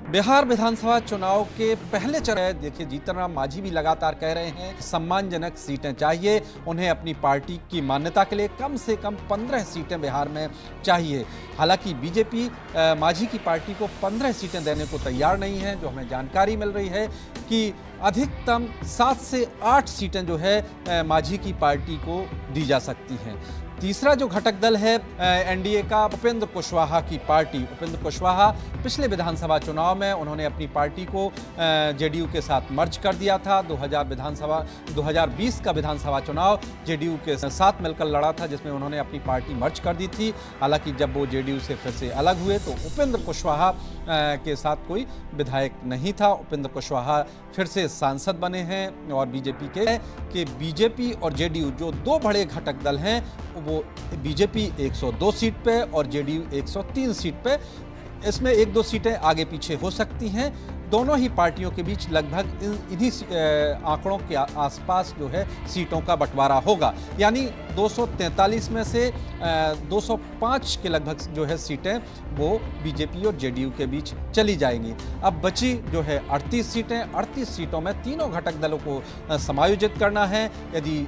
बिहार विधानसभा चुनाव के पहले चरण देखिए जीतन राम मांझी भी लगातार कह रहे हैं सम्मानजनक सीटें चाहिए, उन्हें अपनी पार्टी की मान्यता के लिए कम से कम 15 सीटें बिहार में चाहिए। हालांकि बीजेपी मांझी की पार्टी को 15 सीटें देने को तैयार नहीं है। जो हमें जानकारी मिल रही है कि अधिकतम 7 से 8 सीटें जो है मांझी की पार्टी को दी जा सकती हैं। तीसरा जो घटक दल है एनडीए का उपेंद्र कुशवाहा की पार्टी। उपेंद्र कुशवाहा पिछले विधानसभा चुनाव में उन्होंने अपनी पार्टी को जेडीयू के साथ मर्ज कर दिया था। 2020 का विधानसभा चुनाव जेडीयू के साथ मिलकर लड़ा था, जिसमें उन्होंने अपनी पार्टी मर्ज कर दी थी। हालांकि जब वो जेडीयू से फिर से अलग हुए तो उपेंद्र कुशवाहा के साथ कोई विधायक नहीं था। उपेंद्र कुशवाहा फिर से सांसद बने हैं और बीजेपी और जेडीयू जो दो बड़े घटक दल हैं, वो बीजेपी 102 सीट पे और जेडीयू 103 सीट पे, इसमें 1-2 सीटें आगे पीछे हो सकती हैं। दोनों ही पार्टियों के बीच लगभग इन्हीं आंकड़ों के आसपास जो है सीटों का बंटवारा होगा, यानी 243 में से 205 के लगभग जो है सीटें वो बीजेपी और जेडीयू के बीच चली जाएंगी। अब बची जो है 38 सीटें, 38 सीटों में तीनों घटक दलों को समायोजित करना है। यदि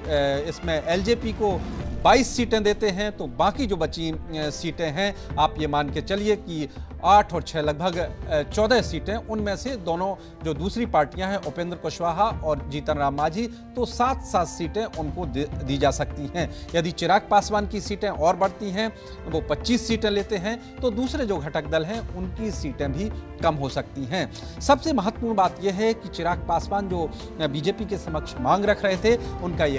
इसमें एलजेपी को 22 सीटें देते हैं तो बाकी जो बची सीटें हैं, आप ये मान के चलिए कि 8 और 6 लगभग 14 सीटें, उनमें से दोनों जो दूसरी पार्टियां हैं उपेंद्र कुशवाहा और जीतन राम मांझी, तो 7-7 सीटें उनको दी जा सकती हैं। यदि चिराग पासवान की सीटें और बढ़ती हैं, वो 25 सीटें लेते हैं, तो दूसरे जो घटक दल हैं उनकी सीटें भी कम हो सकती हैं। सबसे महत्वपूर्ण बात यह है कि चिराग पासवान जो बीजेपी के समक्ष मांग रख रहे थे, उनका ये